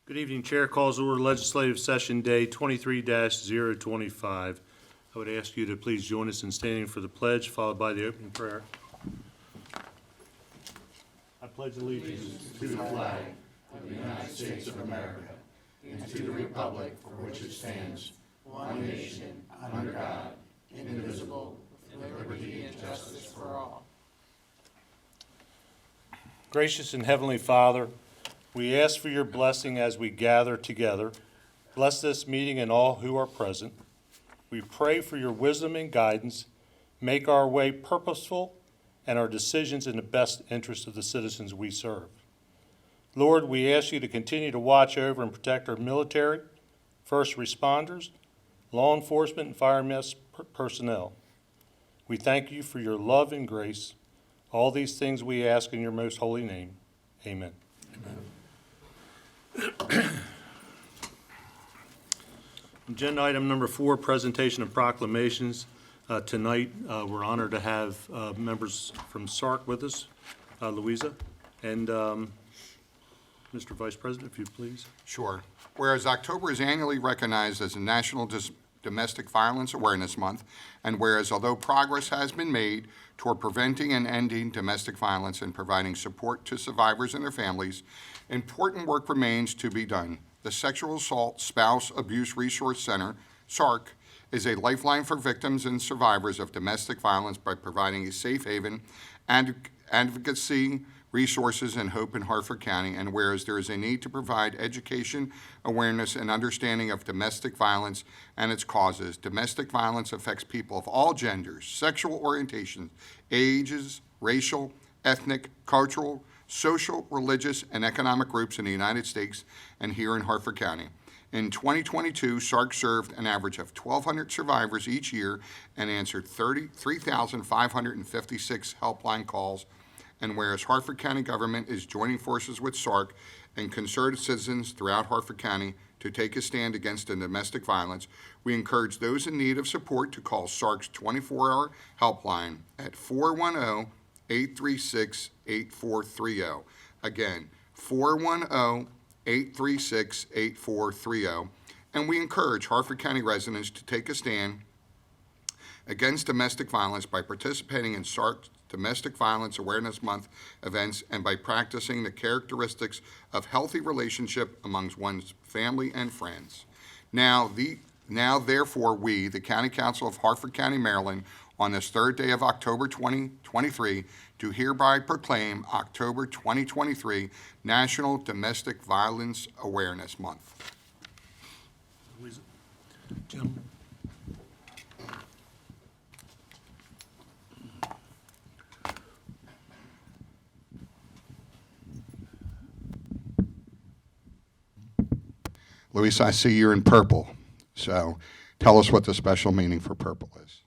Good evening, Chair. Calls to order Legislative Session Day 23-025. I would ask you to please join us in standing for the pledge, followed by the opening prayer. I pledge allegiance to the flag of the United States of America and to the republic for which it stands, one nation, under God, indivisible, with liberty and justice for all. Gracious and Heavenly Father, we ask for your blessing as we gather together. Bless this meeting and all who are present. We pray for your wisdom and guidance. Make our way purposeful and our decisions in the best interest of the citizens we serve. Lord, we ask you to continue to watch over and protect our military, first responders, law enforcement, and fire personnel. We thank you for your love and grace. All these things we ask in your most holy name. Amen. Amen. Agenda item number 4, presentation of proclamations. Tonight, we're honored to have members from SARC with us, Louisa, and Mr. Vice President, if you please. Sure. Whereas October is annually recognized as a National Domestic Violence Awareness Month, and whereas although progress has been made toward preventing and ending domestic violence and providing support to survivors and their families, important work remains to be done. The Sexual Assault Spouse Abuse Resource Center, SARC, is a lifeline for victims and survivors of domestic violence by providing a safe haven and advocacy, resources, and hope in Harford County. And whereas there is a need to provide education, awareness, and understanding of domestic violence and its causes, domestic violence affects people of all genders, sexual orientations, ages, racial, ethnic, cultural, social, religious, and economic groups in the United States and here in Harford County. In 2022, SARC served an average of 1,200 survivors each year and answered 3,556 helpline calls. And whereas Harford County government is joining forces with SARC and concerted citizens throughout Harford County to take a stand against domestic violence, we encourage those in need of support to call SARC's 24-hour helpline at 410-836-8430. Again, 410-836-8430. And we encourage Harford County residents to take a stand against domestic violence by participating in SARC's Domestic Violence Awareness Month events and by practicing the characteristics of healthy relationship amongst one's family and friends. Now, therefore, we, the County Council of Harford County, Maryland, on this third day of October 2023, do hereby proclaim October 2023 National Domestic Violence Awareness Month. Louisa. Jim. Luis, I see you're in purple, so tell us what the special meaning for purple is.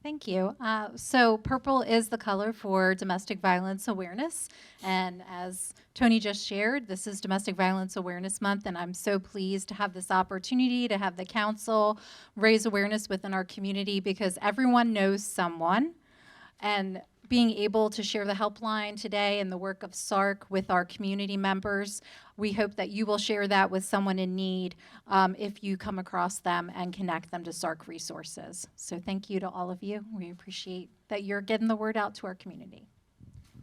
Thank you. So purple is the color for domestic violence awareness. And as Tony just shared, this is Domestic Violence Awareness Month, and I'm so pleased to have this opportunity to have the council raise awareness within our community because everyone knows someone. And being able to share the helpline today and the work of SARC with our community members, we hope that you will share that with someone in need if you come across them and connect them to SARC resources. So thank you to all of you. We appreciate that you're getting the word out to our community.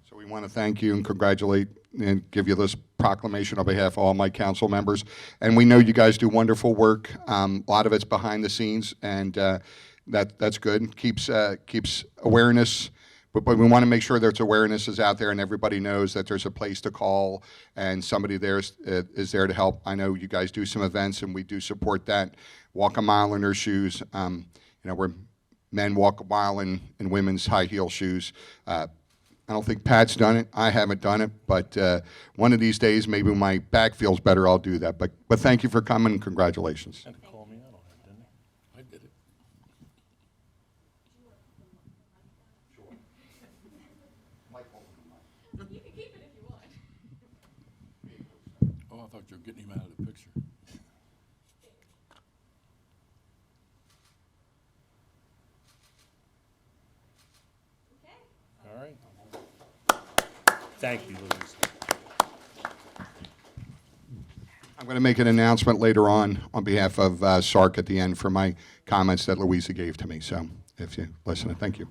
So we want to thank you and congratulate and give you this proclamation on behalf of all my council members. And we know you guys do wonderful work. A lot of it's behind the scenes, and that's good. Keeps awareness. But we want to make sure that awareness is out there and everybody knows that there's a place to call and somebody there is there to help. I know you guys do some events and we do support that. Walk a mile in their shoes. Where men walk a mile in women's high heel shoes. I don't think Pat's done it. I haven't done it. But one of these days, maybe when my back feels better, I'll do that. But thank you for coming and congratulations. And call me out on it, didn't he? I did it. You can keep it if you want. Oh, I thought you were getting him out of the picture. Okay. All right. Thank you, Louise. I'm going to make an announcement later on behalf of SARC at the end for my comments that Louisa gave to me. So if you listen, thank you.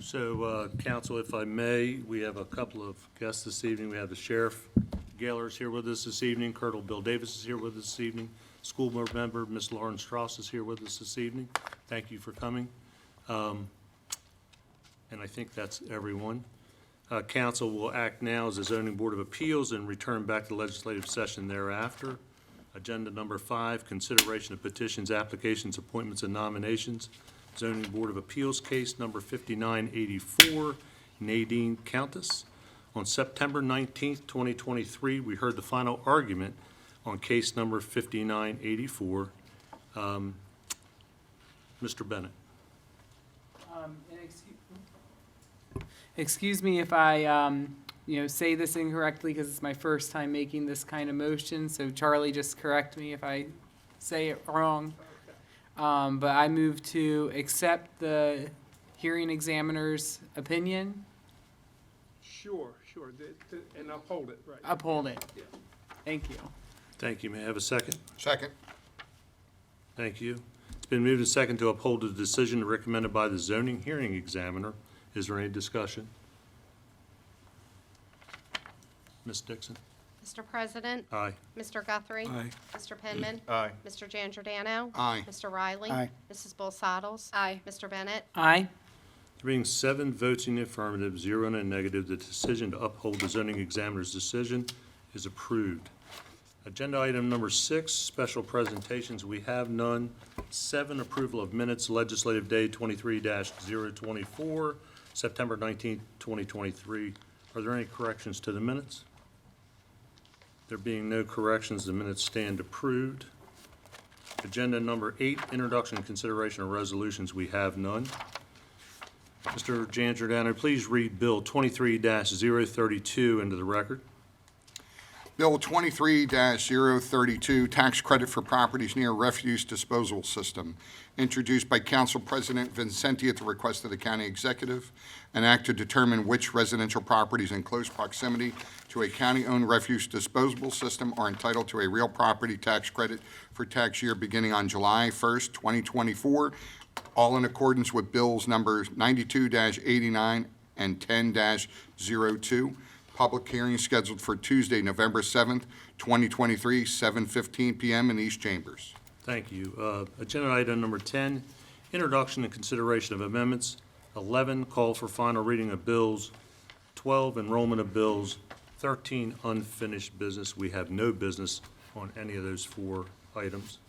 So, council, if I may, we have a couple of guests this evening. We have the Sheriff Gaylor is here with us this evening. Colonel Bill Davis is here with us this evening. School board member Ms. Lauren Strauss is here with us this evening. Thank you for coming. And I think that's everyone. Council will act now as the Zoning Board of Appeals and return back to legislative session thereafter. Agenda number 5, consideration of petitions, applications, appointments, and nominations. Zoning Board of Appeals case number 5984, Nadine Countess. On September 19th, 2023, we heard the final argument on case number 5984. Mr. Bennett. Excuse me if I, say this incorrectly because it's my first time making this kind of motion. So Charlie, just correct me if I say it wrong. But I move to accept the hearing examiner's opinion. Sure. And uphold it, right? Uphold it. Yeah. Thank you. Thank you. May I have a second? Second. Thank you. It's been moved and second to uphold the decision recommended by the zoning hearing examiner. Is there any discussion? Ms. Dixon? Mr. President? Aye. Mr. Guthrie? Aye. Mr. Penman? Aye. Mr. Giangiordano? Aye. Mr. Riley? Aye. Mrs. Bolsados? Aye. Mr. Bennett? Aye. There being 7 votes in the affirmative, 0 in the negative, the decision to uphold the zoning examiner's decision is approved. Agenda item number 6, special presentations. We have none. 7, approval of minutes, legislative day 23-024, September 19th, 2023. Are there any corrections to the minutes? There being no corrections, the minutes stand approved. Agenda number 8, introduction and consideration of resolutions. We have none. Mr. Giangiordano, please read Bill 23-032 into the record. Bill 23-032, tax credit for properties near refuse disposal system, introduced by Council President Vincenti at the request of the County Executive, an act to determine which residential properties in close proximity to a county-owned refuse disposable system are entitled to a real property tax credit for tax year beginning on July 1st, 2024, all in accordance with bills numbers 92-89 and 10-02. Public hearing scheduled for Tuesday, November 7th, 2023, 7:15 p.m. in East Chambers. Thank you. Agenda item number 10, introduction and consideration of amendments. 11, call for final reading of bills. 12, enrollment of bills. 13, unfinished business. We have no business on any of those 4 items.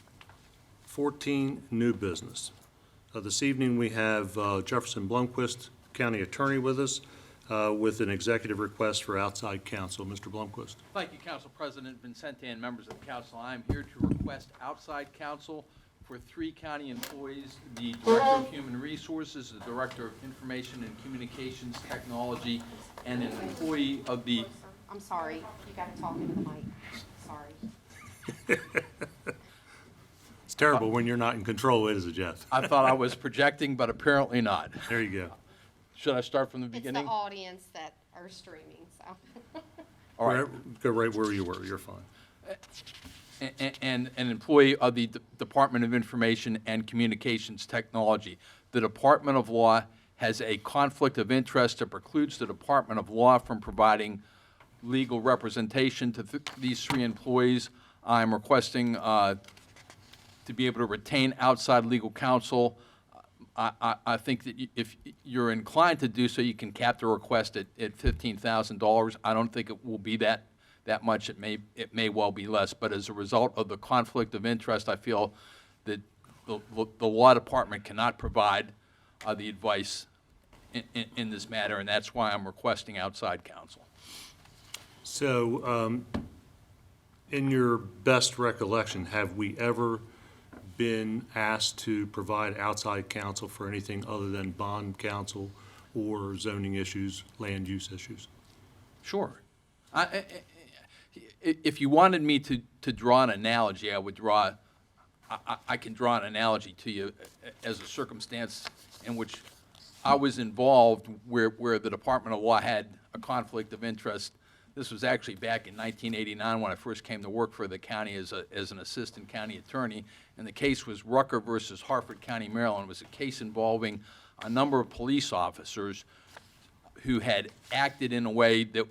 14, new business. This evening, we have Jefferson Blomquist, County Attorney, with us with an executive request for outside counsel. Mr. Blomquist. Thank you, Council President Vincenti and members of the council. I am here to request outside counsel for 3 county employees, the Director of Human Resources, the Director of Information and Communications Technology, and an employee of the... I'm sorry, you gotta talk into the mic. Sorry. It's terrible when you're not in control, is it, Jeff? I thought I was projecting, but apparently not. There you go. Should I start from the It's the beginning? audience that are streaming, so. All right. Go right where you were. You're fine. And an employee of the Department of Information and Communications Technology. The Department of Law has a conflict of interest that precludes the Department of Law from providing legal representation to these 3 employees. I'm requesting to be able to retain outside legal counsel. I think that if you're inclined to do so, you can cap the request at $15,000. I don't think it will be that much. It may well be less. But as a result of the conflict of interest, I feel that the law department cannot provide the advice in this matter, and that's why I'm requesting outside counsel. So, in your best recollection, have we ever been asked to provide outside counsel for anything other than bond counsel or zoning issues, land use issues? Sure. If you wanted me to draw an analogy, I can draw an analogy to you as a circumstance in which I was involved where the Department of Law had a conflict of interest This was actually back in 1989 when I first came to work for the county as an assistant county attorney, and the case was Rucker versus Harford County, Maryland. It was a case involving a number of police officers who had acted in a way that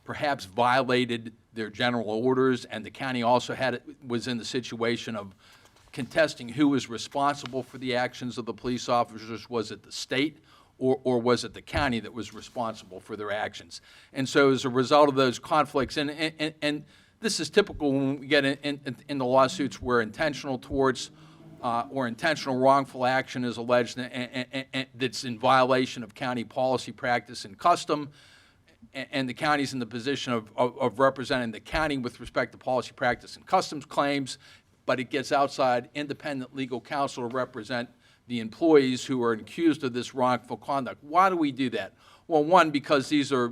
perhaps violated their general orders, and the county also was in the situation of contesting who was responsible for the actions of the police officers. Was it the state, or was it the county that was responsible for their actions? And so as a result of those conflicts, and this is typical when we get in the lawsuits where intentional torts or intentional wrongful action is alleged and that's in violation of county policy, practice, and custom, and the county's in the position of representing the county with respect to policy, practice, and customs claims, but it gets outside independent legal counsel to represent the employees who are accused of this wrongful conduct. Why do we do that? Well, one, because these are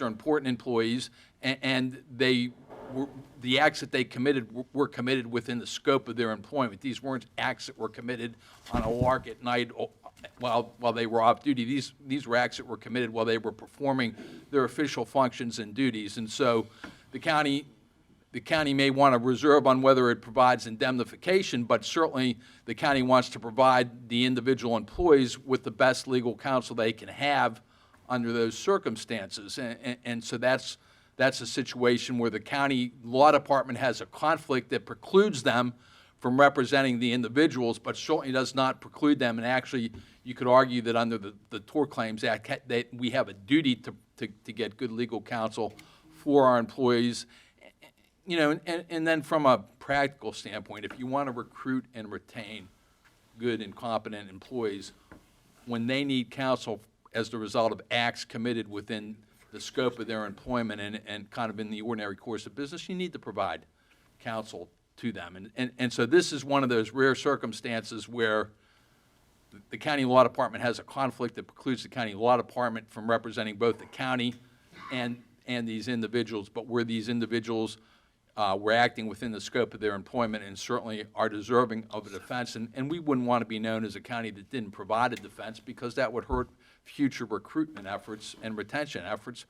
important employees, and the acts that they committed were committed within the scope of their employment. These weren't acts that were committed on a lark at night while they were off duty. These were acts that were committed while they were performing their official functions and duties. And so the county may want to reserve on whether it provides indemnification, but certainly the county wants to provide the individual employees with the best legal counsel they can have under those circumstances. And so that's a situation where the county law department has a conflict that precludes them from representing the individuals, but certainly does not preclude them. And actually, you could argue that under the Tort Claims Act, that we have a duty to get good legal counsel for our employees. You know, and then from a practical standpoint, if you want to recruit and retain good and competent employees, when they need counsel as the result of acts committed within the scope of their employment and kind of in the ordinary course of business, you need to provide counsel to them. And so this is one of those rare circumstances where the county law department has a conflict that precludes the county law department from representing both the county and these individuals, but where these individuals were acting within the scope of their employment and certainly are deserving of a defense. And we wouldn't want to be known as a county that didn't provide a defense, because that would hurt future recruitment efforts and retention efforts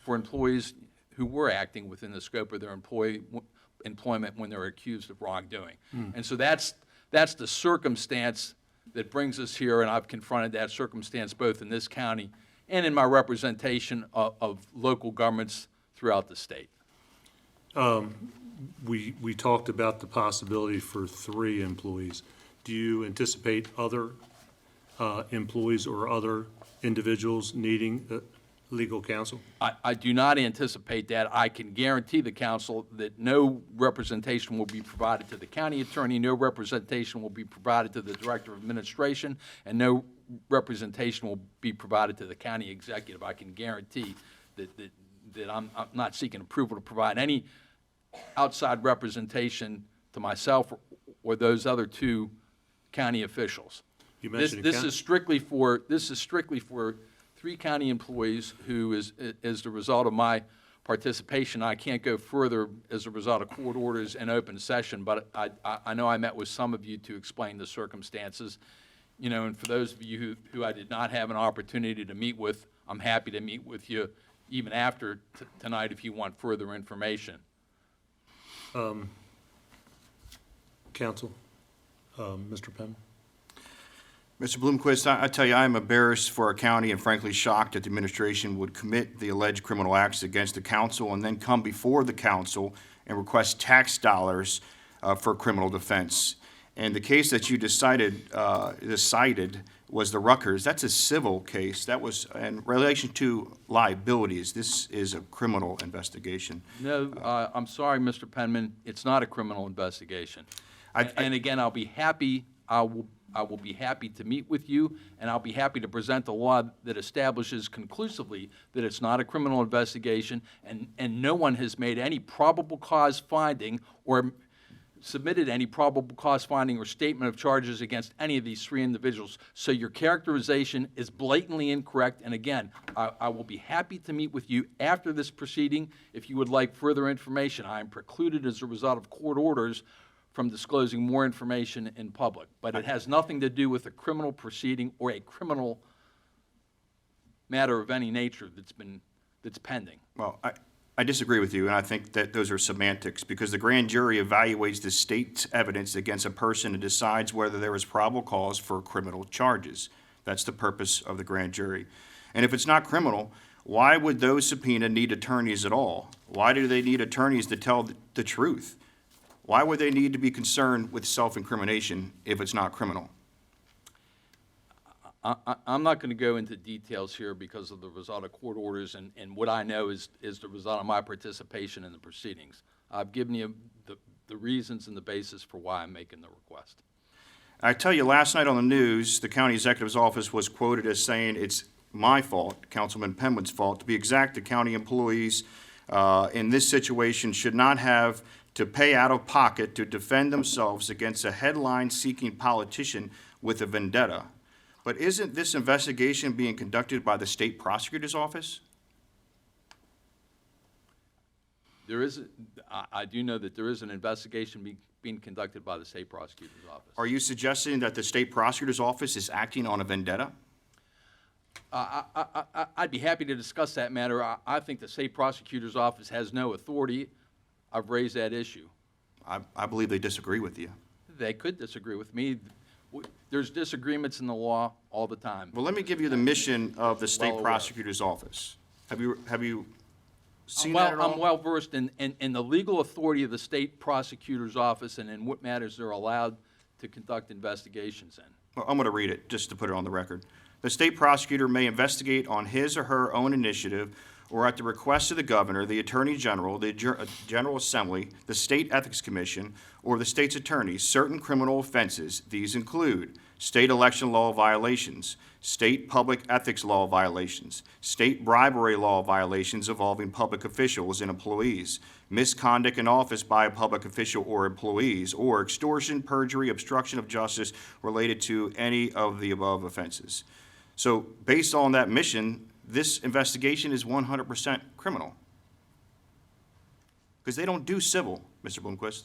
for employees who were acting within the scope of their employment when they're accused of wrongdoing. And so that's the circumstance that brings us here, and I've confronted that circumstance both in this county and in my representation of local governments throughout the state. We talked about the possibility for 3 employees. Do you anticipate other employees or other individuals needing legal counsel? I do not anticipate that. I can guarantee the council that no representation will be provided to the county attorney, no representation will be provided to the director of administration, and no representation will be provided to the county executive. I can guarantee that I'm not seeking approval to provide any outside representation to myself or those other 2 county officials. You mentioned This is strictly for 3 county employees who as the result of my participation. I can't go further as a result of court orders and open session, but I know I met with some of you to explain the circumstances. You know, and for those of you who I did not have an opportunity to meet with, I'm happy to meet with you even after tonight if you want further information. Counsel, Mr. Penn? Mr. Bloomquist, I tell you, I'm embarrassed for our county and frankly shocked that the administration would commit the alleged criminal acts against the council and then come before the council and request tax dollars for criminal defense. And the case that you decided was the Ruckers. That's a civil case. That was in relation to liabilities. This is a criminal investigation. No, I'm sorry, Mr. Penman, it's not a criminal investigation. And again, I will be happy to meet with you, and I'll be happy to present a law that establishes conclusively that it's not a criminal investigation, and no one has made any probable cause finding or submitted any probable cause finding or statement of charges against any of these 3 individuals. So your characterization is blatantly incorrect, and again, I will be happy to meet with you after this proceeding if you would like further information. I am precluded as a result of court orders from disclosing more information in public, but it has nothing to do with a criminal proceeding or a criminal matter of any nature that's pending. Well, I disagree with you, and I think that those are semantics, because the grand jury evaluates the state's evidence against a person and decides whether there is probable cause for criminal charges. That's the purpose of the grand jury. And if it's not criminal, why would those subpoenaed need attorneys at all? Why do they need attorneys to tell the truth? Why would they need to be concerned with self-incrimination if it's not criminal? I'm not going to go into details here because of the result of court orders, and what I know is the result of my participation in the proceedings. I've given you the reasons and the basis for why I'm making the request. I tell you, last night on the news, the county executive's office was quoted as saying, "It's my fault, Councilman Penwood's fault." To be exact, the county employees in this situation should not have to pay out of pocket to defend themselves against a headline-seeking politician with a vendetta. But isn't this investigation being conducted by the state prosecutor's office? I do know that there is an investigation being conducted by the state prosecutor's office. Are you suggesting that the state prosecutor's office is acting on a vendetta? I'd be happy to discuss that matter. I think the state prosecutor's office has no authority. I've raised that issue. I believe they disagree with you. They could disagree with me. There's disagreements in the law all the time. Well, let me give you the mission of the state Well aware. prosecutor's office. Have you seen that at all? I'm well versed in the legal authority of the state prosecutor's office and in what matters they're allowed to conduct investigations in. Well, I'm going to read it, just to put it on the record. The state prosecutor may investigate on his or her own initiative or at the request of the governor, the attorney general, the General Assembly, the State Ethics Commission, or the state's attorney, certain criminal offenses. These include state election law violations, state public ethics law violations, state bribery law violations involving public officials and employees, misconduct in office by a public official or employees, or extortion, perjury, obstruction of justice related to any of the above offenses. So based on that mission, this investigation is 100% criminal. Because they don't do civil, Mr. Bloomquist.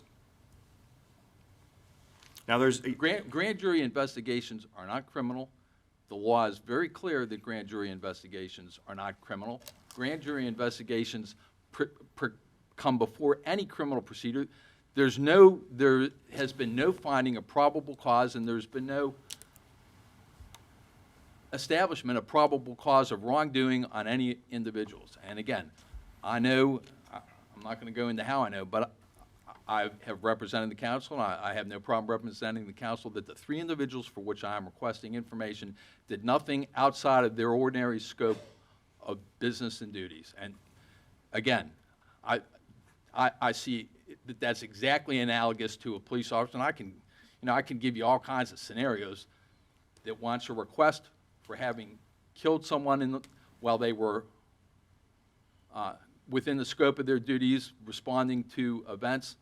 Now, there's Grand jury investigations are not criminal. The law is very clear that grand jury investigations are not criminal. Grand jury investigations come before any criminal procedure. There has been no finding of probable cause, and there's been no establishment of probable cause of wrongdoing on any individuals. And again, I know, I'm not going to go into how I know, but I have represented the council, and I have no problem representing the council, that the three individuals for which I am requesting information did nothing outside of their ordinary scope of business and duties. And again, I see that that's exactly analogous to a police officer, and I can give you all kinds of scenarios that wants a request for having killed someone while they were within the scope of their duties, responding to events.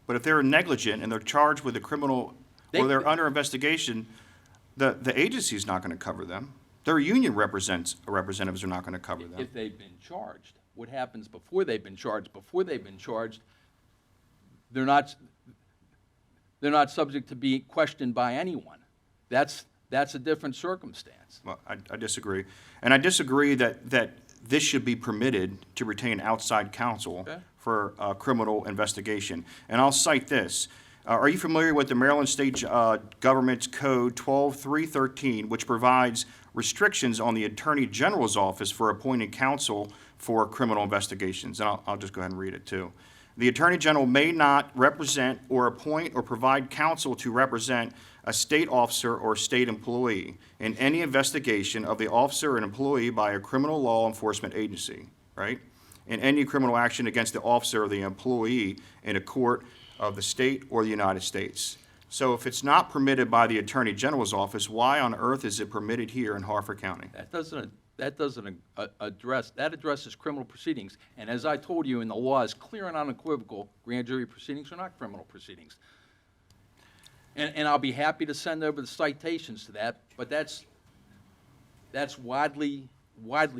But if they're negligent and they're charged with a criminal, or they're under investigation, the agency's not going to cover them. Their union representatives are not going to cover them. If they've been charged, what happens before they've been charged? Before they've been charged, they're not subject to be questioned by anyone. That's a different circumstance. Well, I disagree. And I disagree that this should be permitted to retain outside counsel Okay. for a criminal investigation. And I'll cite this. Are you familiar with the Maryland State Government's Code 12313, which provides restrictions on the Attorney General's office for appointing counsel for criminal investigations? And I'll just go ahead and read it, too. The Attorney General may not represent or appoint or provide counsel to represent a state officer or state employee in any investigation of the officer or employee by a criminal law enforcement agency, right? In any criminal action against the officer or the employee in a court of the state or the United States. So if it's not permitted by the Attorney General's office, why on earth is it permitted here in Harford County? That addresses criminal proceedings. And as I told you, in the law is clear and unequivocal, grand jury proceedings are not criminal proceedings. And I'll be happy to send over the citations to that, but that's widely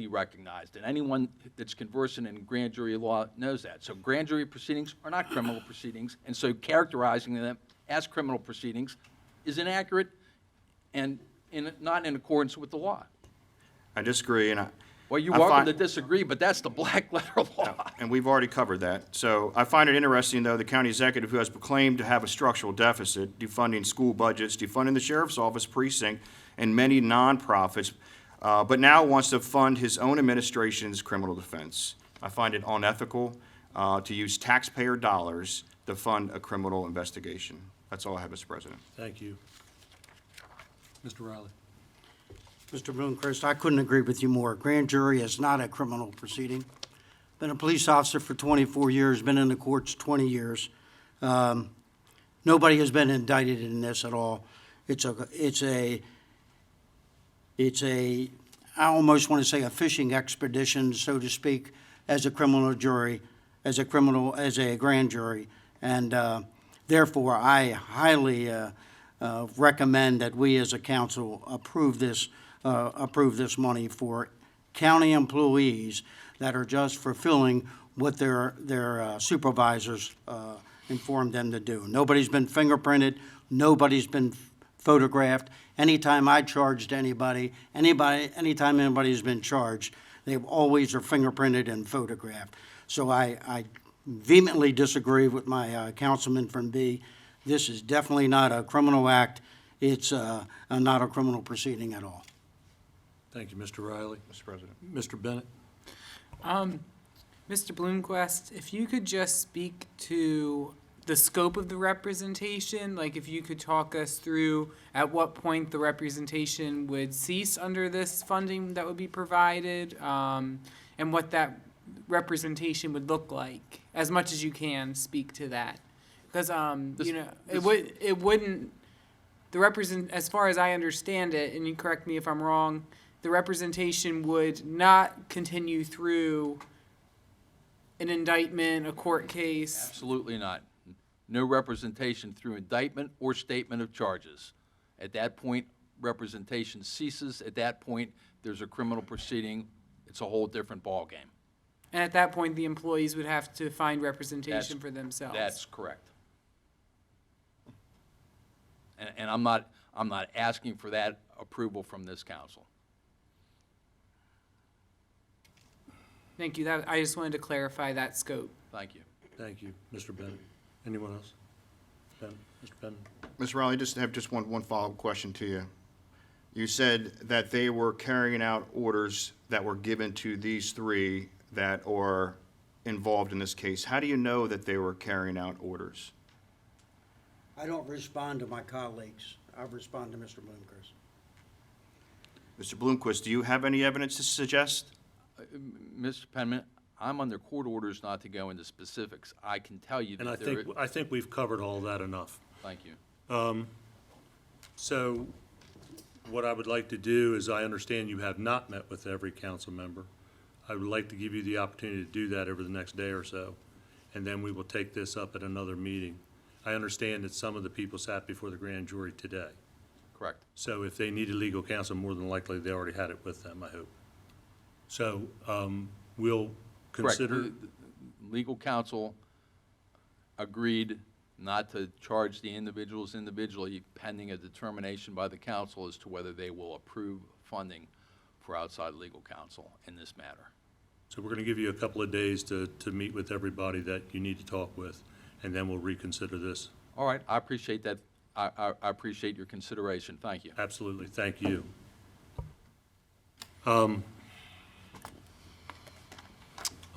recognized, and anyone that's conversant in grand jury law knows that. So grand jury proceedings are not criminal proceedings, and so characterizing them as criminal proceedings is inaccurate and not in accordance with the law. I disagree, and Well, you're I welcome find- to disagree, but that's the black letter law. And we've already covered that. So I find it interesting, though, the county executive who has proclaimed to have a structural deficit, defunding school budgets, defunding the sheriff's office precinct, and many nonprofits, but now wants to fund his own administration's criminal defense. I find it unethical to use taxpayer dollars to fund a criminal investigation. That's all I have, Mr. President. Thank you. Mr. Riley. Mr. Bloomquist, I couldn't agree with you more. Grand jury is not a criminal proceeding. Been a police officer for 24 years, been in the courts 20 years. Nobody has been indicted in this at all. It's a, I almost want to say a fishing expedition, so to speak, as a criminal jury, as a grand jury. And therefore, I highly recommend that we as a council approve this money for county employees that are just fulfilling what their supervisors informed them to do. Nobody's been fingerprinted, nobody's been photographed. Anytime I charged anytime anybody's been charged, they always are fingerprinted and photographed. So I vehemently disagree with my councilman from B. This is definitely not a criminal act. It's not a criminal proceeding at all. Thank you, Mr. Riley. Mr. President. Mr. Bennett. Mr. Bloomquist, if you could just speak to the scope of the representation, like if you could talk us through at what point the representation would cease under this funding that would be provided, and what that representation would look like, as much as you can speak to that. Because, it wouldn't, as far as I understand it, and you correct me if I'm wrong, the representation would not continue through an indictment, a court case. Absolutely not. No representation through indictment or statement of charges. At that point, representation ceases. At that point, there's a criminal proceeding. It's a whole different ballgame. And at that point, the employees would have to find representation for themselves. That's correct. And I'm not asking for that approval from this council. Thank you. I just wanted to clarify that scope. Thank you. Thank you, Mr. Bennett. Anyone else? Mr. Bennett. Mr. Riley, just have one follow-up question to you. You said that they were carrying out orders that were given to these three that are involved in this case. How do you know that they were carrying out orders? I don't respond to my colleagues. I respond to Mr. Bloomquist. Mr. Bloomquist, do you have any evidence to suggest? Mr. Penman, I'm under court orders not to go into specifics. I can tell you And that there is. I think we've covered all that enough. Thank you. So what I would like to do is, I understand you have not met with every council member. I would like to give you the opportunity to do that over the next day or so, and then we will take this up at another meeting. I understand that some of the people sat before the grand jury today. Correct. So if they needed legal counsel, more than likely they already had it with them, I hope. So we'll Correct. consider. Legal counsel agreed not to charge the individuals individually pending a determination by the council as to whether they will approve funding for outside legal counsel in this matter. So we're going to give you a couple of days to meet with everybody that you need to talk with, and then we'll reconsider this. All right, I appreciate that. I appreciate your consideration. Thank you. Absolutely, thank you.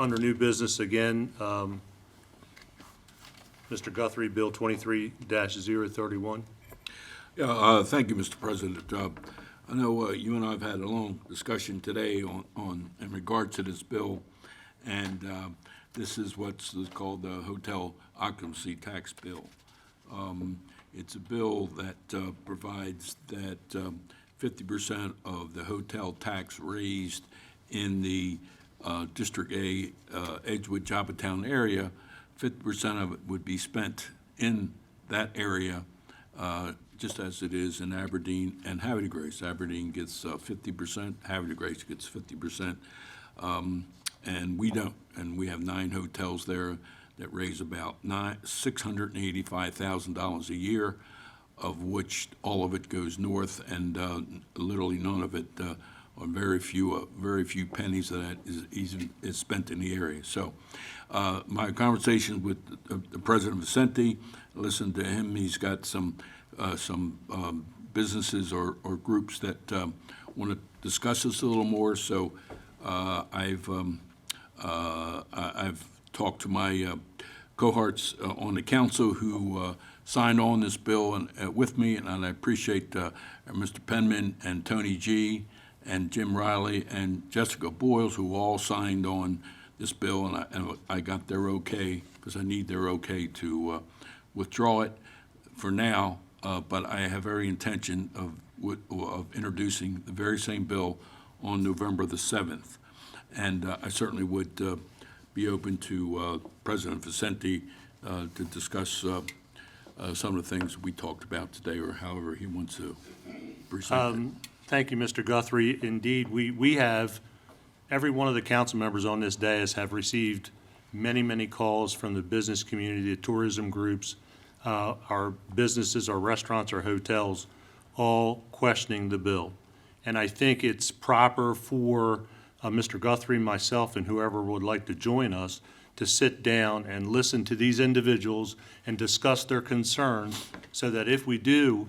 Under new business again, Mr. Guthrie, Bill 23-031. Yeah, thank you, Mr. President. I know you and I have had a long discussion today in regard to this bill, and this is what's called the hotel occupancy tax bill. It's a bill that provides that 50% of the hotel tax raised in the District A, Edgewood, Joppatown area, 50% of it would be spent in that area, just as it is in Aberdeen and Havre de Grace. Aberdeen gets 50%, Havre de Grace gets 50%, and we don't. And we have 9 hotels there that raise about $685,000 a year, of which all of it goes north, and literally none of it very few pennies that is spent in the area. So my conversation with the President Vicente, listened to him. He's got some businesses or groups that want to discuss this a little more. So I've talked to my cohorts on the council who signed on this bill and with me, and I appreciate Mr. Penman and Tony G. and Jim Riley and Jessica Boyles, who all signed on this bill, and I got their okay, because I need their okay to withdraw it for now, but I have every intention of introducing the very same bill on November the 7th. And I certainly would be open to President Vicente to discuss some of the things we talked about today, or however he wants to present it. Thank you, Mr. Guthrie. Indeed, we have, every one of the council members on this dais have received many, many calls from the business community, the tourism groups, our businesses, our restaurants, our hotels, all questioning the bill. And I think it's proper for Mr. Guthrie, myself, and whoever would like to join us to sit down and listen to these individuals and discuss their concerns, so that if we do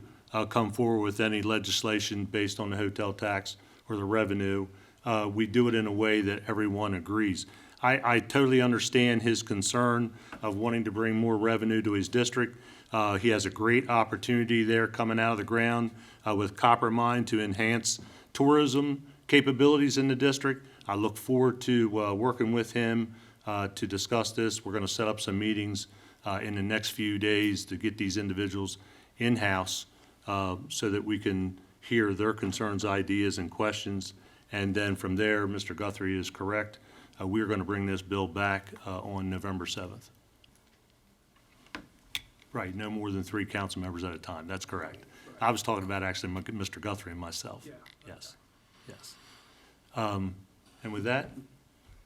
come forward with any legislation based on the hotel tax or the revenue, we do it in a way that everyone agrees. I totally understand his concern of wanting to bring more revenue to his district. He has a great opportunity there coming out of the ground with Copper Mine to enhance tourism capabilities in the district. I look forward to working with him to discuss this. We're going to set up some meetings in the next few days to get these individuals in-house so that we can hear their concerns, ideas, and questions. And then from there, Mr. Guthrie is correct. We're going to bring this bill back on November 7th. Right, no more than 3 council members at a time. That's correct. I was talking about actually Mr. Guthrie and myself. Yeah. Yes, yes. And with that,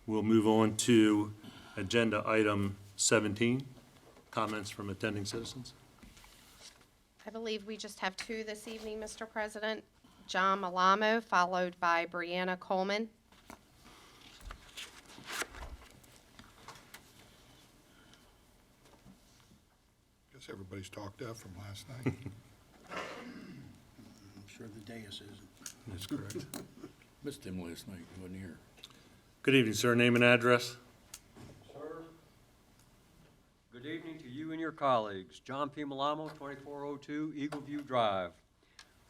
we'll move on to agenda item 17, comments from attending citizens. I believe we just have 2 this evening, Mr. President. John Malamo, followed by Brianna Coleman. Guess everybody's talked up from last night. I'm sure the dais isn't. That's correct. Missed him last night, he wasn't here. Good evening, sir. Name and address. Sir, good evening to you and your colleagues. John P. Malamo, 2402 Eagle View Drive.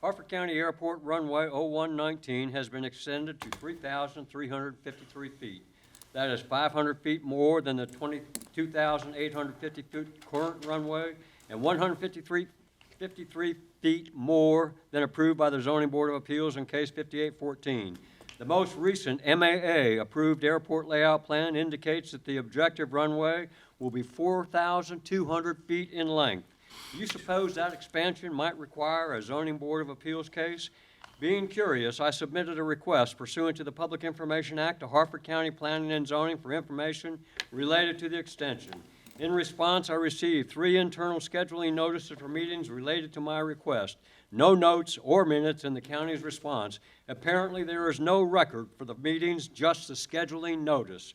Harford County Airport runway 0119 has been extended to 3,353 feet. That is 500 feet more than the 22,850 feet current runway, and 153 feet more than approved by the Zoning Board of Appeals in Case 5814. The most recent MAA-approved airport layout plan indicates that the objective runway will be 4,200 feet in length. Do you suppose that expansion might require a Zoning Board of Appeals case? Being curious, I submitted a request pursuant to the Public Information Act to Harford County Planning and Zoning for information related to the extension. In response, I received 3 internal scheduling notices for meetings related to my request. No notes or minutes in the county's response. Apparently, there is no record for the meetings, just the scheduling notice.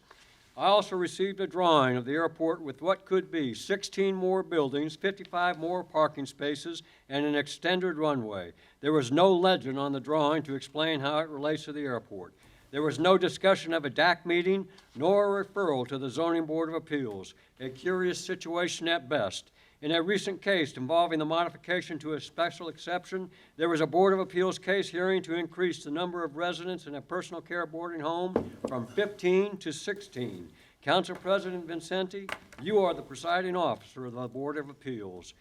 I also received a drawing of the airport with what could be 16 more buildings, 55 more parking spaces, and an extended runway. There was no legend on the drawing to explain how it relates to the airport. There was no discussion of a DAC meeting, nor a referral to the Zoning Board of Appeals. A curious situation at best. In a recent case involving the modification to a special exception, there was a Board of Appeals case hearing to increase the number of residents in a personal care boarding home from 15 to 16. Council President Vicente, you are the presiding officer of the Board of Appeals.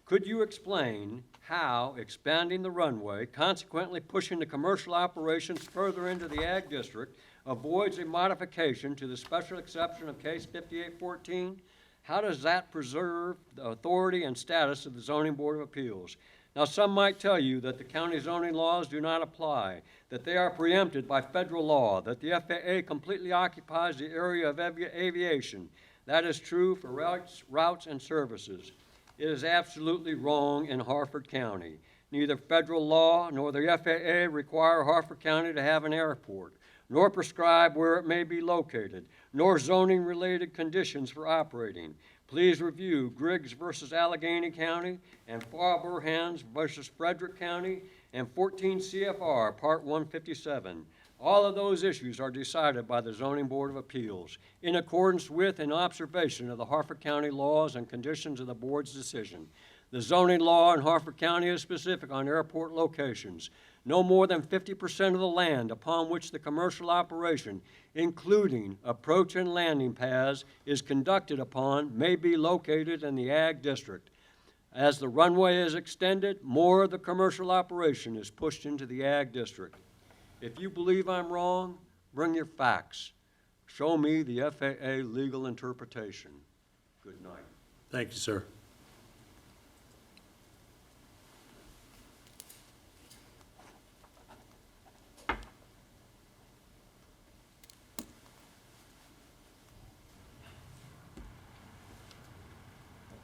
Could you explain how expanding the runway, consequently pushing the commercial operations further into the Ag District, avoids a modification to the special exception of Case 5814? How does that preserve the authority and status of the Zoning Board of Appeals? Now, some might tell you that the county zoning laws do not apply, that they are preempted by federal law, that the FAA completely occupies the area of aviation. That is true for routes and services. It is absolutely wrong in Harford County. Neither federal law nor the FAA require Harford County to have an airport, nor prescribe where it may be located, nor zoning-related conditions for operating. Please review Griggs versus Allegheny County and Farberhans versus Frederick County and 14 CFR Part 157. All of those issues are decided by the Zoning Board of Appeals in accordance with and observation of the Harford County laws and conditions of the board's decision. The zoning law in Harford County is specific on airport locations. No more than 50% of the land upon which the commercial operation, including approach and landing paths, is conducted upon may be located in the Ag District. As the runway is extended, more of the commercial operation is pushed into the Ag District. If you believe I'm wrong, bring your facts. Show me the FAA legal interpretation. Good night. Thank you, sir.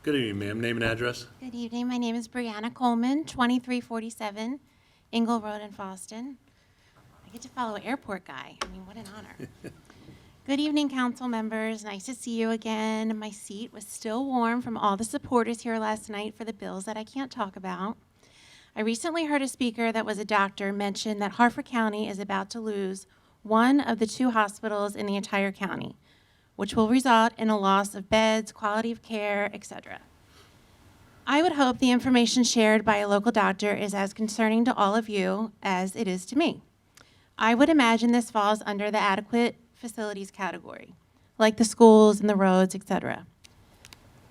Good evening, ma'am. Name and address? Good evening. My name is Brianna Coleman, 2347 Ingle Road in Fallston. I get to follow an airport guy. I mean, what an honor. Good evening, council members. Nice to see you again. My seat was still warm from all the supporters here last night for the bills that I can't talk about. I recently heard a speaker that was a doctor mention that Harford County is about to lose one of the 2 hospitals in the entire county, which will result in a loss of beds, quality of care, etc. I would hope the information shared by a local doctor is as concerning to all of you as it is to me. I would imagine this falls under the adequate facilities category, like the schools and the roads, etc.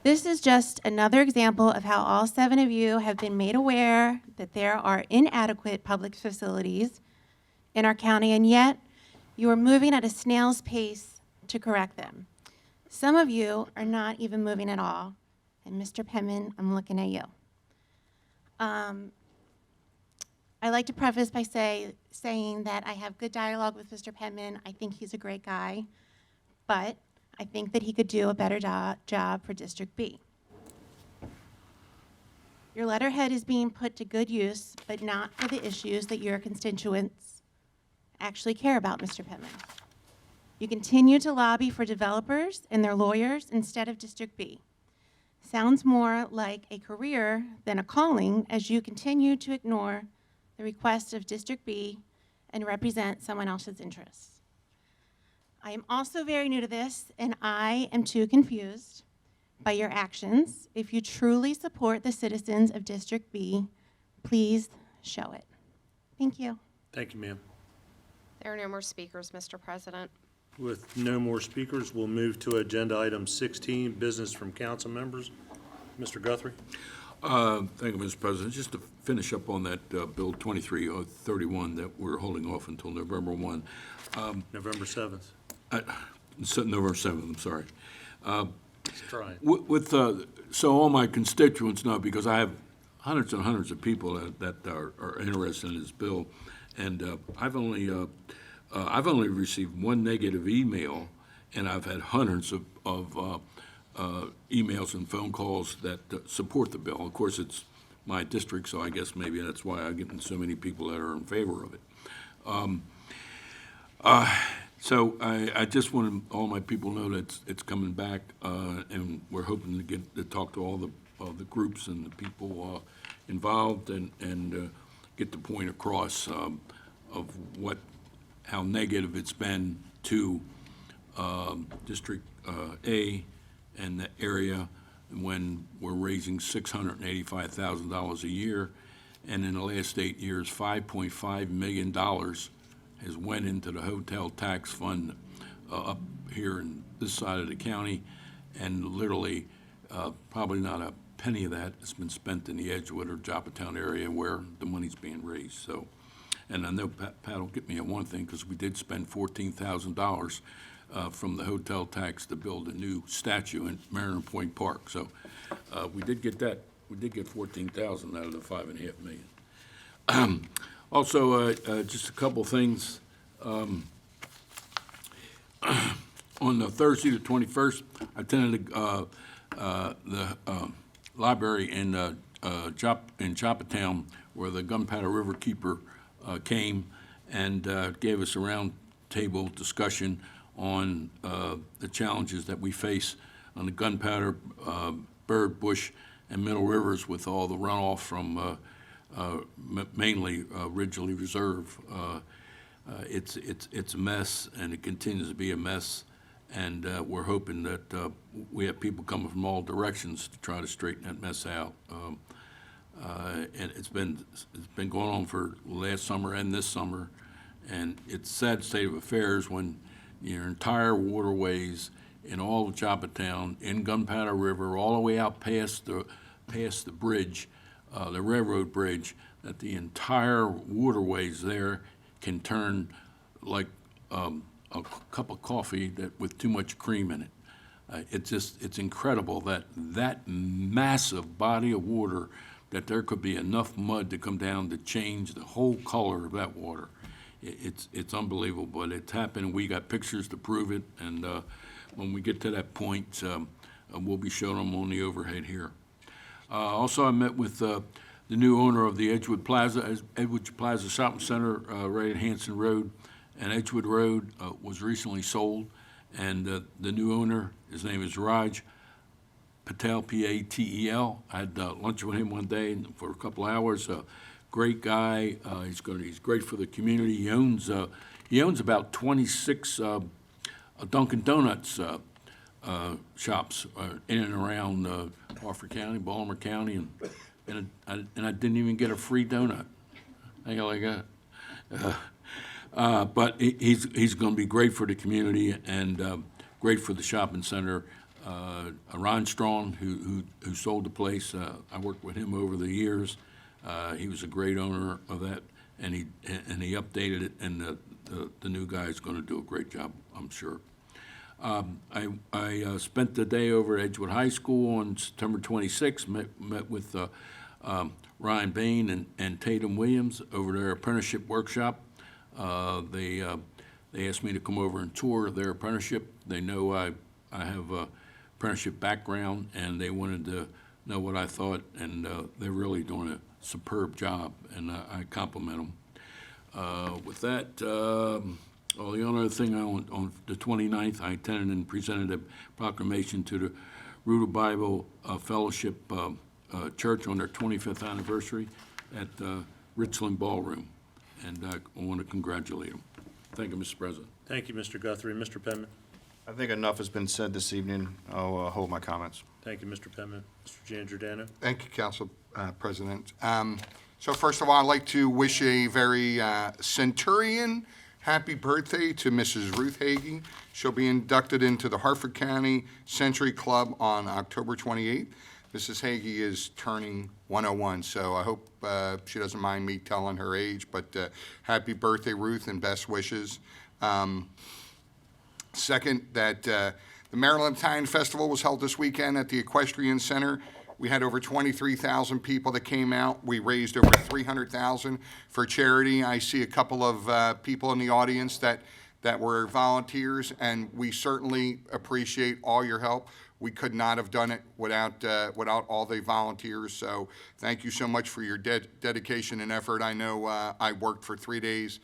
This is just another example of how all 7 of you have been made aware that there are inadequate public facilities in our county, and yet you are moving at a snail's pace to correct them. Some of you are not even moving at all, and Mr. Penman, I'm looking at you. I like to preface by saying that I have good dialogue with Mr. Penman. I think he's a great guy, but I think that he could do a better job for District B. Your letterhead is being put to good use, but not for the issues that your constituents actually care about, Mr. Penman. You continue to lobby for developers and their lawyers instead of District B. Sounds more like a career than a calling as you continue to ignore the request of District B and represent someone else's interests. I am also very new to this, and I am too confused by your actions. If you truly support the citizens of District B, please show it. Thank you. Thank you, ma'am. There are no more speakers, Mr. President. With no more speakers, we'll move to agenda item 16, business from council members. Mr. Guthrie? Thank you, Mr. President. Just to finish up on that Bill 2331 that we're holding off until November 1. November 7th. November 7th, I'm sorry. Let's try it. So all my constituents know, because I have hundreds and hundreds of people that are interested in this bill, and I've only received one negative email, and I've had hundreds of emails and phone calls that support the bill. Of course, it's my district, so I guess maybe that's why I get so many people that are in favor of it. So I just want all my people to know that it's coming back, and we're hoping to get to talk to all the groups and the people involved and get the point across of how negative it's been to District A and the area when we're raising $685,000 a year, and in the last 8 years, $5.5 million has went into the hotel tax fund up here in this side of the county, and literally probably not a penny of that has been spent in the Edgewood or Joppatown area where the money's being raised. So, and I know Pat will get me on one thing, because we did spend $14,000 from the hotel tax to build a new statue in Mariner Point Park. So we did get that. We did get $14,000 out of the $5.5 million. Also, just a couple things. On Thursday the 21st, I attended the library in in Joppatown, where the Gunpowder River Keeper came and gave us a round table discussion on the challenges that we face on the Gunpowder, Bird, Bush, and Middle Rivers with all the runoff from mainly Ridgely Reserve. It's a mess, and it continues to be a mess. And we're hoping that we have people coming from all directions to try to straighten that mess out. And it's been going on for last summer and this summer, and it's a sad state of affairs when your entire waterways in all of Joppatown, in Gunpowder River, all the way out past the bridge, the railroad bridge, that the entire waterways there can turn like a cup of coffee with too much cream in it. It's incredible that massive body of water, that there could be enough mud to come down to change the whole color of that water. It's unbelievable, but it's happened. We got pictures to prove it, and when we get to that point, we'll be showing them on the overhead here. Also, I met with the new owner of the Edgewood Plaza Shopping Center right at Hanson Road, and Edgewood Road was recently sold, and the new owner, his name is Raj Patel, Patel. I had lunch with him one day for a couple hours. Great guy. He's great for the community. He owns about 26 Dunkin' Donuts shops in and around Harford County, Baltimore County, and I didn't even get a free donut. How you like that? But he's going to be great for the community and great for the shopping center. Ron Strong, who sold the place, I worked with him over the years. He was a great owner of that, and he updated it, and the new guy is going to do a great job, I'm sure. I spent the day over at Edgewood High School on September 26th, met with Ryan Bain and Tatum Williams over their apprenticeship workshop. They asked me to come over and tour their apprenticeship. They know I have a apprenticeship background, and they wanted to know what I thought, and they're really doing a superb job, and I compliment them. With that, the only other thing, on the 29th, I attended and presented a proclamation to the Root of Bible Fellowship Church on their 25th anniversary at Richland Ballroom, and I want to congratulate them. Thank you, Mr. President. Thank you, Mr. Guthrie. Mr. Penman? I think enough has been said this evening. I'll hold my comments. Thank you, Mr. Penman. Mr. Giangiordano? Thank you, Council President. So first of all, I'd like to wish a very centurion happy birthday to Mrs. Ruth Hagee. She'll be inducted into the Harford County Century Club on October 28th. Mrs. Hagee is turning 101, so I hope she doesn't mind me telling her age, but happy birthday, Ruth, and best wishes. Second, that the Maryland Italian Festival was held this weekend at the Equestrian Center. We had over 23,000 people that came out. We raised over $300,000 for charity. I see a couple of people in the audience that were volunteers, and we certainly appreciate all your help. We could not have done it without all the volunteers. So thank you so much for your dedication and effort. I know I worked for 3 days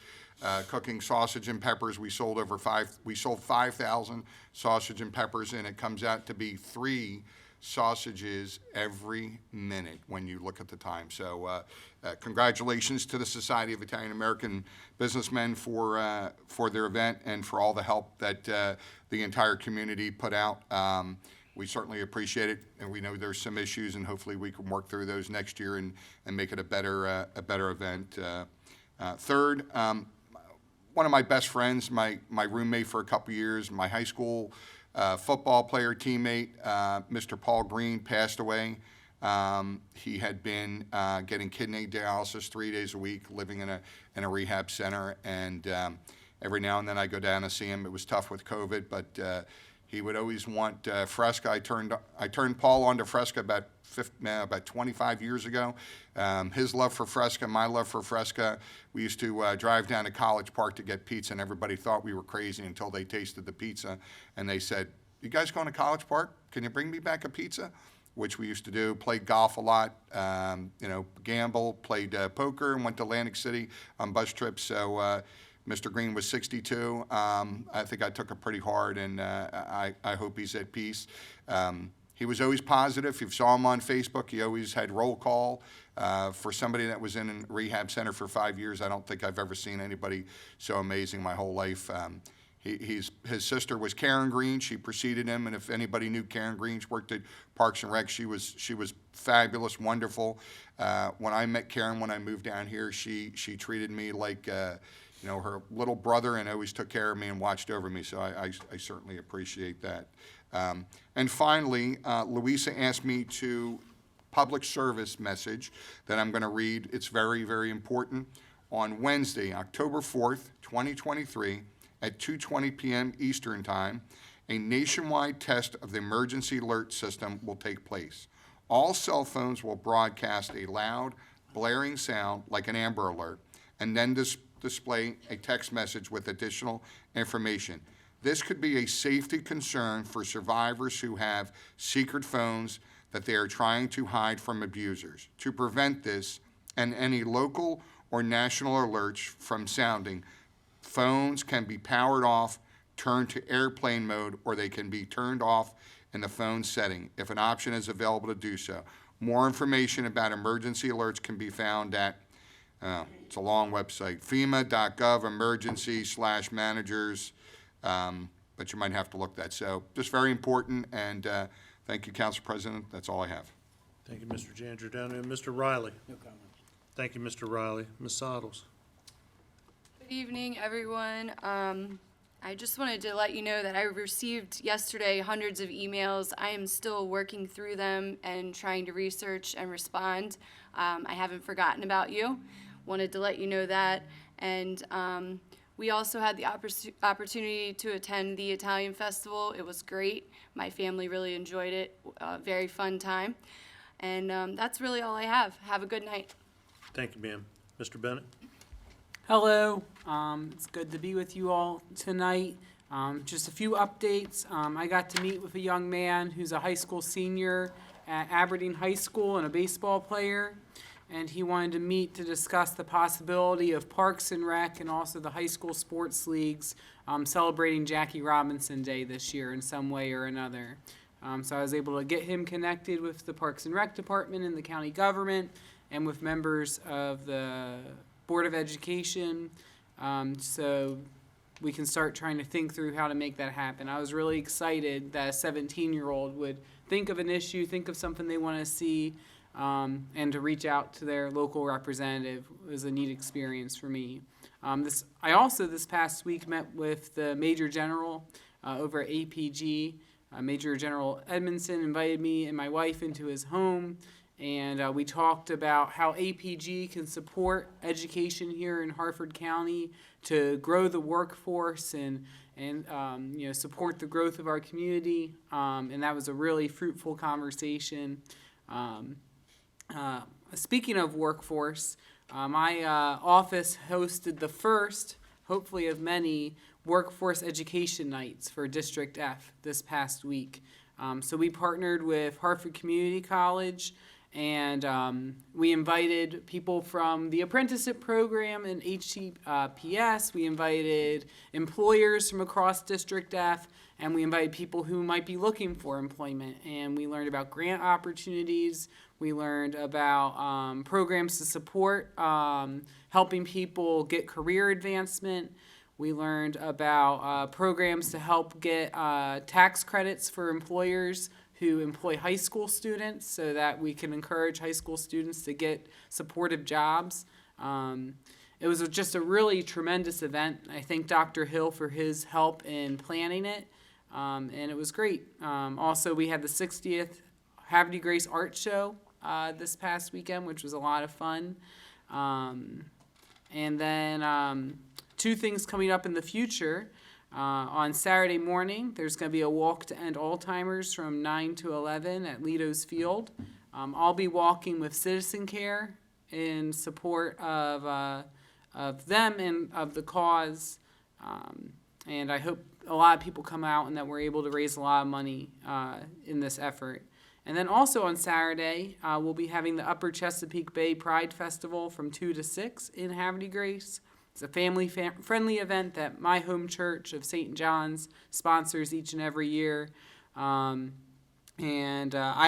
cooking sausage and peppers. We sold 5,000 sausage and peppers, and it comes out to be 3 sausages every minute when you look at the time. So congratulations to the Society of Italian American Businessmen for their event and for all the help that the entire community put out. We certainly appreciate it, and we know there's some issues, and hopefully we can work through those next year and make it a better event. Third, one of my best friends, my roommate for a couple years, my high school football player teammate, Mr. Paul Green, passed away. He had been getting kidney dialysis 3 days a week, living in a rehab center, and every now and then I go down to see him. It was tough with COVID, but he would always want Fresca. I turned Paul on to Fresca about 25 years ago. His love for Fresca, my love for Fresca. We used to drive down to College Park to get pizza, and everybody thought we were crazy until they tasted the pizza, and they said, "You guys going to College Park? Can you bring me back a pizza?" which we used to do, played golf a lot, gamble, played poker, and went to Atlantic City on bus trips. So Mr. Green was 62. I think I took it pretty hard, and I hope he's at peace. He was always positive. If you saw him on Facebook, he always had roll call. For somebody that was in a rehab center for 5 years, I don't think I've ever seen anybody so amazing my whole life. His sister was Karen Green. She preceded him, and if anybody knew Karen Green, she worked at Parks and Rec. She was fabulous, wonderful. When I met Karen when I moved down here, she treated me like her little brother, and always took care of me and watched over me. So I certainly appreciate that. And finally, Louisa asked me to public service message that I'm going to read. It's very, very important. On Wednesday, October 4th, 2023, at 2:20 p.m. Eastern Time, a nationwide test of the emergency alert system will take place. All cell phones will broadcast a loud, blaring sound like an Amber Alert, and then display a text message with additional information. This could be a safety concern for survivors who have secret phones that they are trying to hide from abusers. To prevent this and any local or national alerts from sounding, phones can be powered off, turned to airplane mode, or they can be turned off in the phone setting if an option is available to do so. More information about emergency alerts can be found at, it's a long website, FEMA.gov emergency/managers, but you might have to look that. So just very important, and thank you, Council President. That's all I have. Thank you, Mr. Giangiordano. And Mr. Riley? No comment. Thank you, Mr. Riley. Ms. Sottles? Good evening, everyone. I just wanted to let you know that I received yesterday hundreds of emails. I am still working through them and trying to research and respond. I haven't forgotten about you. Wanted to let you know that. And we also had the opportunity to attend the Italian Festival. It was great. My family really enjoyed it. Very fun time. And that's really all I have. Have a good night. Thank you, ma'am. Mr. Bennett? Hello, it's good to be with you all tonight. Just a few updates. I got to meet with a young man who's a high school senior at Aberdeen High School and a baseball player. And he wanted to meet to discuss the possibility of Parks and Rec and also the high school sports leagues celebrating Jackie Robinson Day this year in some way or another. So I was able to get him connected with the Parks and Rec Department and the county government and with members of the Board of Education, so we can start trying to think through how to make that happen. I was really excited that a 17-year-old would think of an issue, think of something they want to see, and to reach out to their local representative was a neat experience for me. I also this past week met with the Major General over at APG. Major General Edmondson invited me and my wife into his home, and we talked about how APG can support education here in Harford County to grow the workforce and support the growth of our community. And that was a really fruitful conversation. Speaking of workforce, my office hosted the first, hopefully of many, workforce education nights for District F this past week. So we partnered with Harford Community College, and we invited people from the apprenticeship program in HCPS. We invited employers from across District F, and we invited people who might be looking for employment. And we learned about grant opportunities. We learned about programs to support helping people get career advancement. We learned about programs to help get tax credits for employers who employ high school students so that we can encourage high school students to get supportive jobs. It was just a really tremendous event. I thank Dr. Hill for his help in planning it, and it was great. Also, we had the 60th Haverty Grace Art Show this past weekend, which was a lot of fun. And then two things coming up in the future. On Saturday morning, there's going to be a walk to end Alzheimer's from 9 to 11 at Lido's Field. I'll be walking with Citizen Care in support of them and of the cause. And I hope a lot of people come out and that we're able to raise a lot of money in this effort. And then also on Saturday, we'll be having the Upper Chesapeake Bay Pride Festival from 2 to 6 in Havre de Grace. It's a family-friendly event that my home church of St. John's sponsors each and every year. I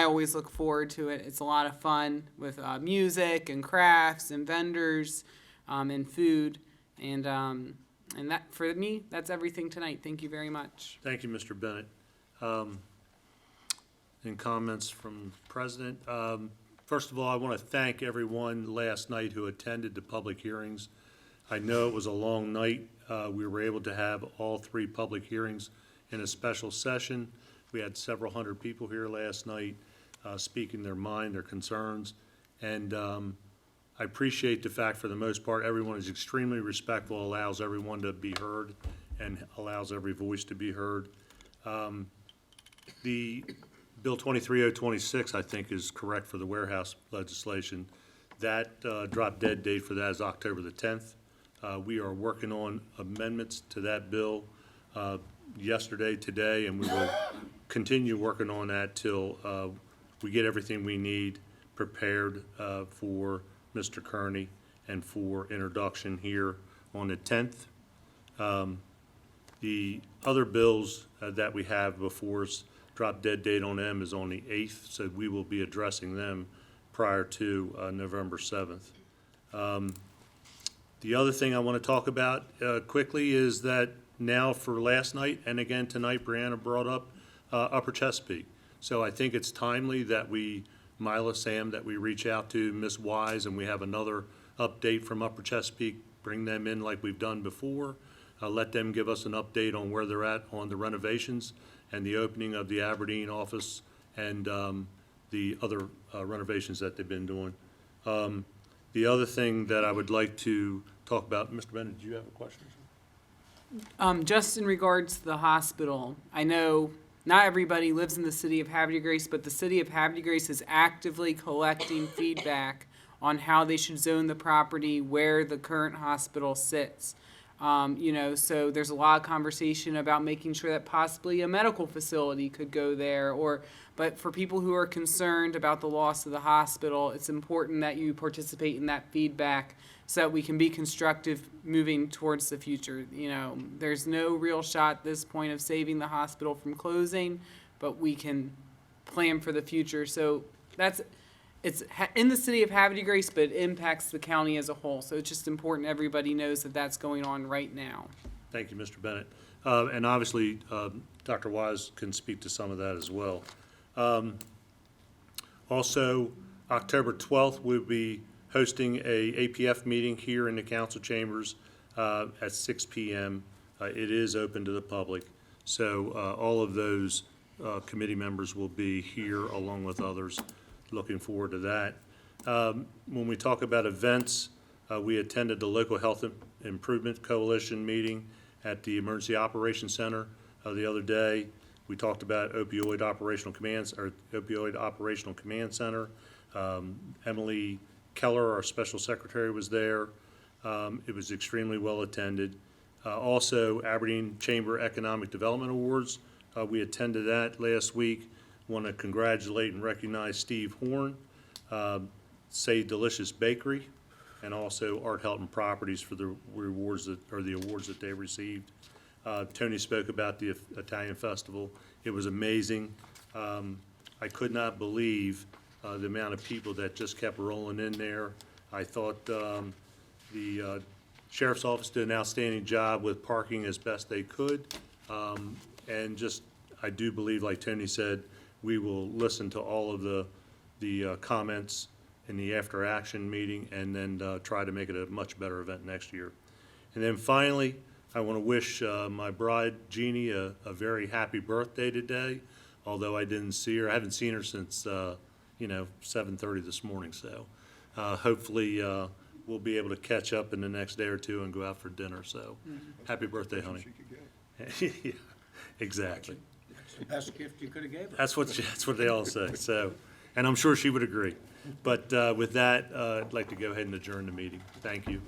always look forward to it. It's a lot of fun with music and crafts and vendors and food. And that, for me, that's everything tonight. Thank you very much. Thank you, Mr. Bennett. Any comments from the President? First of all, I want to thank everyone last night who attended the public hearings. I know it was a long night. We were able to have all 3 public hearings in a special session. We had several hundred people here last night speaking their mind, their concerns. And I appreciate the fact, for the most part, everyone is extremely respectful, allows everyone to be heard, and allows every voice to be heard. The Bill 23026, I think, is correct for the warehouse legislation. That drop dead date for that is October the 10th. We are working on amendments to that bill yesterday, today, and we will continue working on that till we get everything we need prepared for Mr. Kearney and for introduction here on the 10th. The other bills that we have before us, drop dead date on them is on the 8th, so we will be addressing them prior to November 7th. The other thing I want to talk about quickly is that now for last night and again tonight, Brianna brought up Upper Chesapeake. So I think it's timely that Mila, Sam, that we reach out to Ms. Wise and we have another update from Upper Chesapeake, bring them in like we've done before, let them give us an update on where they're at on the renovations and the opening of the Aberdeen office and the other renovations that they've been doing. The other thing that I would like to talk about, Mr. Bennett, do you have a question? Just in regards to the hospital, I know not everybody lives in the city of Havre de Grace, but the city of Havre de Grace is actively collecting feedback on how they should zone the property where the current hospital sits. So there's a lot of conversation about making sure that possibly a medical facility could go there, but for people who are concerned about the loss of the hospital, it's important that you participate in that feedback so that we can be constructive moving towards the future. There's no real shot at this point of saving the hospital from closing, but we can plan for the future. So it's in the city of Havre de Grace, but it impacts the county as a whole. So it's just important everybody knows that that's going on right now. Thank you, Mr. Bennett. And obviously, Dr. Wise can speak to some of that as well. Also, October 12th, we'll be hosting a APF meeting here in the council chambers at 6 p.m. It is open to the public. So all of those committee members will be here along with others. Looking forward to that. When we talk about events, we attended the Local Health Improvement Coalition meeting at the Emergency Operations Center the other day. We talked about Opioid Operational Command Center. Emily Keller, our Special Secretary, was there. It was extremely well attended. Also, Aberdeen Chamber Economic Development Awards. We attended that last week. Want to congratulate and recognize Steve Horn, Say Delicious Bakery, and also Art Helton Properties for the awards that they received. Tony spoke about the Italian Festival. It was amazing. I could not believe the amount of people that just kept rolling in there. I thought the Sheriff's Office did an outstanding job with parking as best they could. And just, I do believe, like Tony said, we will listen to all of the comments in the after-action meeting and then try to make it a much better event next year. And then finally, I want to wish my bride, Jeannie, a very happy birthday today, although I didn't see her. I haven't seen her since, 7:30 this morning. So hopefully we'll be able to catch up in the next day or two and go out for dinner. So happy birthday, honey. Yeah, exactly. The best gift you could have gave her. That's what they all say. So, and I'm sure she would agree. But with that, I'd like to go ahead and adjourn the meeting. Thank you.